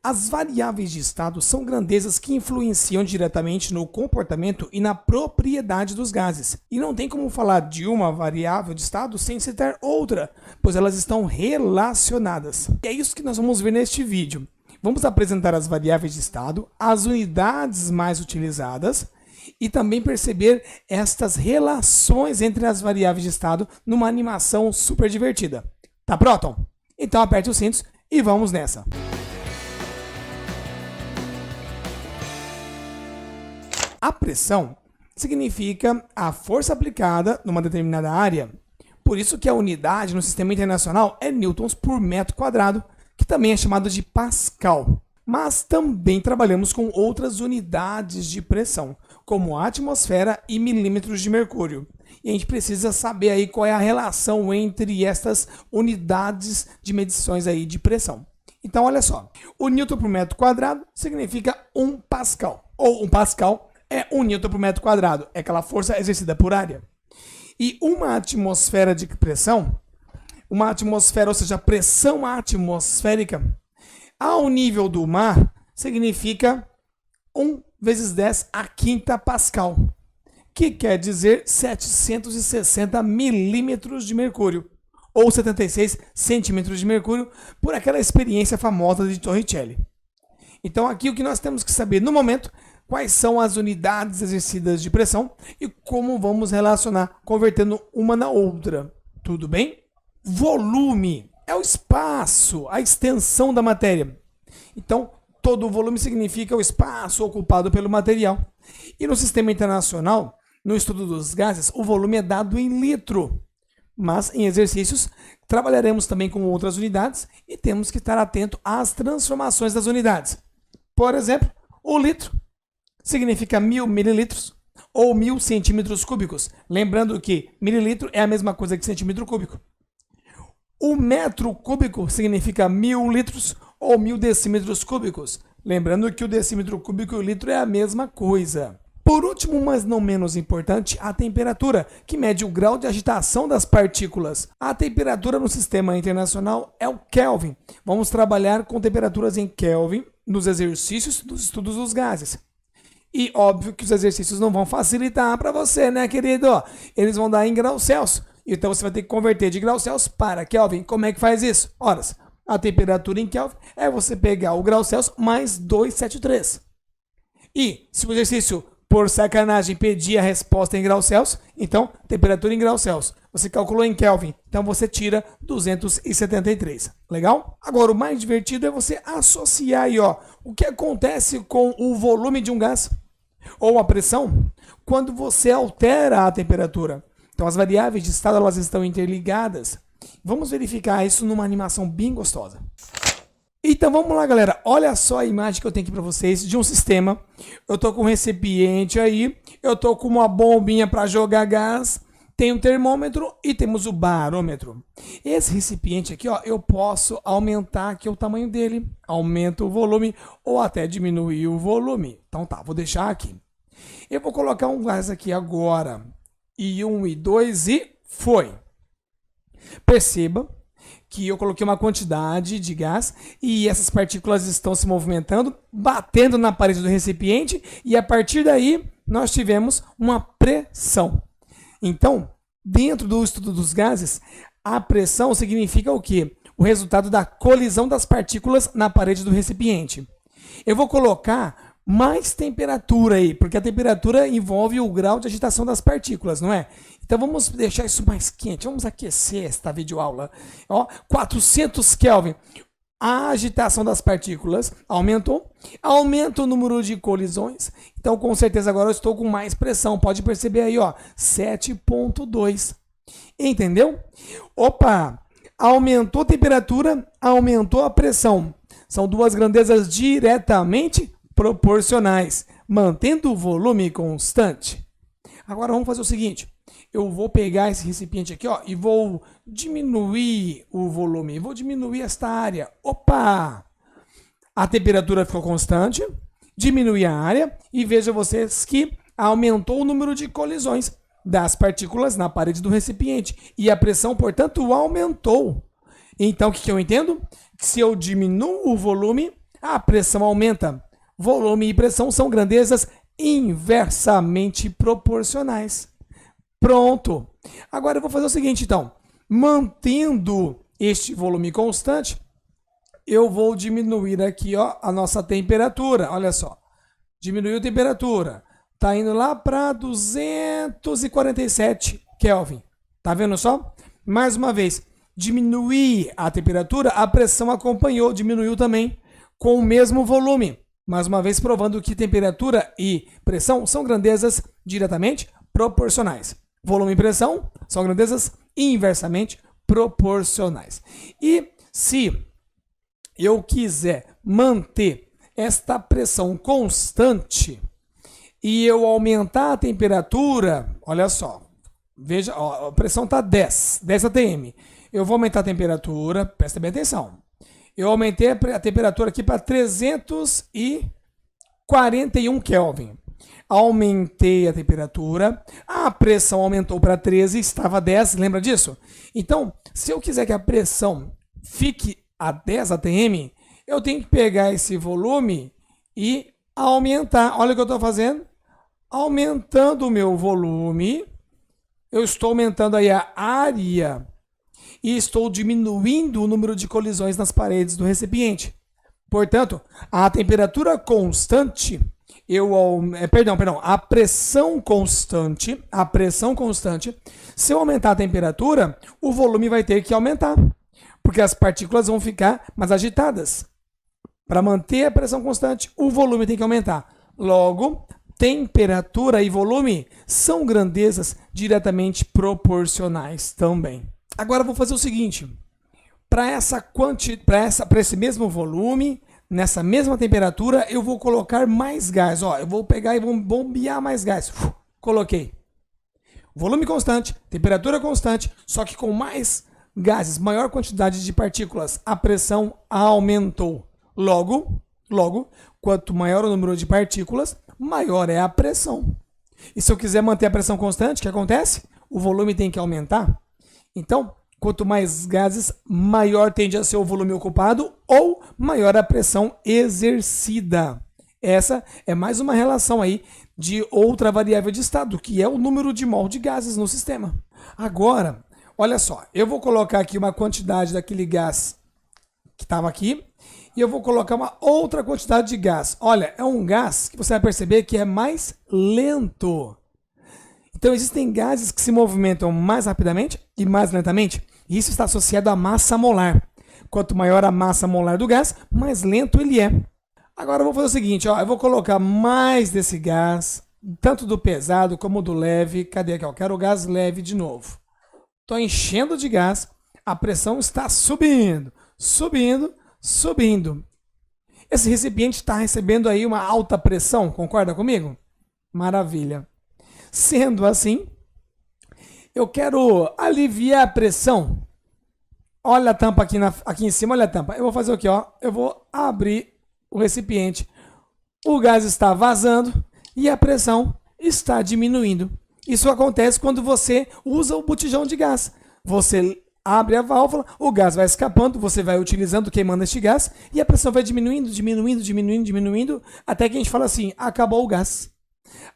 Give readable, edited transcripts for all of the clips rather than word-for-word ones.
As variáveis de estado são grandezas que influenciam diretamente no comportamento e na propriedade dos gases. E não tem como falar de uma variável de estado sem citar outra, pois elas estão relacionadas. E é isso que nós vamos ver neste vídeo. Vamos apresentar as variáveis de estado, as unidades mais utilizadas e também perceber estas relações entre as variáveis de estado numa animação super divertida. Tá pronto? Então aperte os cintos e vamos nessa! A pressão significa a força aplicada numa determinada área. Por isso que a unidade no sistema internacional é newtons por metro quadrado, que também é chamado de Pascal. Mas também trabalhamos com outras unidades de pressão, como a atmosfera e milímetros de mercúrio. E a gente precisa saber aí qual é a relação entre estas unidades de medições aí de pressão. Então, olha só, o newton por metro quadrado significa 1 pascal, ou 1 pascal é 1 newton por metro quadrado, é aquela força exercida por área. E uma atmosfera de pressão, uma atmosfera, ou seja, pressão atmosférica, ao nível do mar, significa 1 vezes 10 a quinta pascal, que quer dizer 760 milímetros de mercúrio, ou 76 centímetros de mercúrio, por aquela experiência famosa de Torricelli. Então aqui o que nós temos que saber no momento, quais são as unidades exercidas de pressão e como vamos relacionar, convertendo uma na outra. Tudo bem? Volume é o espaço, a extensão da matéria. Então, todo o volume significa o espaço ocupado pelo material. E no sistema internacional, no estudo dos gases, o volume é dado em litro. Mas em exercícios, trabalharemos também com outras unidades e temos que estar atento às transformações das unidades. Por exemplo, o litro significa 1000 mililitros ou 1000 centímetros cúbicos. Lembrando que mililitro é a mesma coisa que centímetro cúbico. O metro cúbico significa 1000 litros ou 1000 decímetros cúbicos. Lembrando que o decímetro cúbico e o litro é a mesma coisa. Por último, mas não menos importante, a temperatura, que mede o grau de agitação das partículas. A temperatura no sistema internacional é o Kelvin. Vamos trabalhar com temperaturas em Kelvin nos exercícios dos estudos dos gases. E óbvio que os exercícios não vão facilitar para você, né, querido? Eles vão dar em graus Celsius. Então você vai ter que converter de graus Celsius para Kelvin. Como é que faz isso? Ora, a temperatura em Kelvin é você pegar o grau Celsius mais 273. E se o exercício, por sacanagem, pedir a resposta em graus Celsius, então temperatura em graus Celsius. Você calculou em Kelvin, então você tira 273. Legal? Agora, o mais divertido é você associar aí, ó, o que acontece com o volume de um gás ou a pressão quando você altera a temperatura. Então, as variáveis de estado elas estão interligadas. Vamos verificar isso numa animação bem gostosa. Então, vamos lá, galera. Olha só a imagem que eu tenho aqui para vocês de um sistema. Eu estou com um recipiente aí. Eu estou com uma bombinha para jogar gás. Tem um termômetro e temos o barômetro. Esse recipiente aqui, ó, eu posso aumentar aqui o tamanho dele. Aumento o volume ou até diminuir o volume. Então, tá, vou deixar aqui. Eu vou colocar um gás aqui agora. E 1 e 2 e foi. Perceba que eu coloquei uma quantidade de gás e essas partículas estão se movimentando, batendo na parede do recipiente e a partir daí nós tivemos uma pressão. Então, dentro do estudo dos gases, a pressão significa o quê? O resultado da colisão das partículas na parede do recipiente. Eu vou colocar mais temperatura aí, porque a temperatura envolve o grau de agitação das partículas, não é? Então vamos deixar isso mais quente, vamos aquecer esta videoaula. Ó, 400 Kelvin, a agitação das partículas aumentou, aumenta o número de colisões, então com certeza agora eu estou com mais pressão, pode perceber aí, ó, 7,2. Entendeu? Opa, aumentou a temperatura, aumentou a pressão. São duas grandezas diretamente proporcionais, mantendo o volume constante. Agora vamos fazer o seguinte, eu vou pegar esse recipiente aqui, ó, e vou diminuir o volume, vou diminuir esta área. Opa! A temperatura ficou constante, diminui a área e vejam vocês que aumentou o número de colisões das partículas na parede do recipiente e a pressão, portanto, aumentou. Então, o que eu entendo? Que se eu diminuo o volume, A pressão aumenta. Volume e pressão são grandezas inversamente proporcionais. Pronto. Agora eu vou fazer o seguinte, então. Mantendo este volume constante, eu vou diminuir aqui, ó, a nossa temperatura. Olha só. Diminuiu a temperatura. Está indo lá para 247 Kelvin. Tá vendo só? Mais uma vez, diminuir a temperatura, a pressão acompanhou, diminuiu também com o mesmo volume. Mais uma vez, provando que temperatura e pressão são grandezas diretamente proporcionais. Volume e pressão são grandezas inversamente proporcionais. E se eu quiser manter esta pressão constante e eu aumentar a temperatura, olha só, veja, ó, a pressão está 10 atm. Eu vou aumentar a temperatura, presta bem atenção. Eu aumentei a temperatura aqui para 341 Kelvin. Aumentei a temperatura, a pressão aumentou para 13, estava 10, lembra disso? Então, se eu quiser que a pressão fique a 10 atm, eu tenho que pegar esse volume e aumentar. Olha o que eu estou fazendo. Aumentando o meu volume, eu estou aumentando aí a área e estou diminuindo o número de colisões nas paredes do recipiente. Portanto, a temperatura constante, a pressão constante, se eu aumentar a temperatura, o volume vai ter que aumentar, porque as partículas vão ficar mais agitadas. Para manter a pressão constante, o volume tem que aumentar. Logo, temperatura e volume são grandezas diretamente proporcionais também. Agora eu vou fazer o seguinte, para esse mesmo volume, nessa mesma temperatura, eu vou colocar mais gás. Ó, eu vou pegar e vou bombear mais gás. Coloquei. Volume constante, temperatura constante, só que com mais gases, maior quantidade de partículas, a pressão aumentou. Logo, quanto maior o número de partículas, maior é a pressão. E se eu quiser manter a pressão constante, o que acontece? O volume tem que aumentar. Então, quanto mais gases, maior tende a ser o volume ocupado ou maior a pressão exercida. Essa é mais uma relação aí de outra variável de estado, que é o número de mol de gases no sistema. Agora, olha só, eu vou colocar aqui uma quantidade daquele gás que estava aqui e eu vou colocar uma outra quantidade de gás. Olha, é um gás que você vai perceber que é mais lento. Então, existem gases que se movimentam mais rapidamente e mais lentamente. E isso está associado à massa molar. Quanto maior a massa molar do gás, mais lento ele é. Agora eu vou fazer o seguinte, ó, eu vou colocar mais desse gás, tanto do pesado como do leve. Cadê aqui? Eu quero o gás leve de novo. Estou enchendo de gás, a pressão está subindo, subindo, subindo. Esse recipiente está recebendo aí uma alta pressão, concorda comigo? Maravilha. Sendo assim, eu quero aliviar a pressão. Olha a tampa aqui em cima, olha a tampa. Eu vou fazer o quê? Ó? Eu vou abrir o recipiente. O gás está vazando e a pressão está diminuindo. Isso acontece quando você usa o botijão de gás. Você abre a válvula, o gás vai escapando, você vai utilizando, queimando este gás, e a pressão vai diminuindo, até que a gente fala assim, acabou o gás.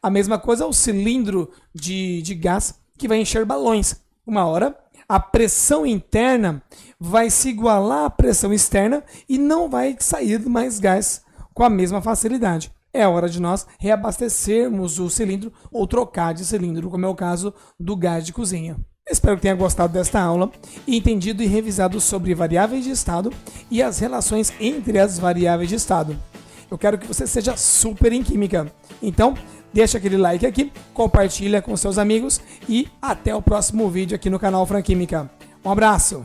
A mesma coisa é o cilindro de gás que vai encher balões. Uma hora, a pressão interna vai se igualar à pressão externa e não vai sair mais gás com a mesma facilidade. É hora de nós reabastecermos o cilindro ou trocar de cilindro, como é o caso do gás de cozinha. Espero que tenha gostado desta aula e entendido e revisado sobre variáveis de estado e as relações entre as variáveis de estado. Eu quero que você seja super em química. Então, deixa aquele like aqui, compartilha com seus amigos e até o próximo vídeo aqui no canal Franquímica. Um abraço!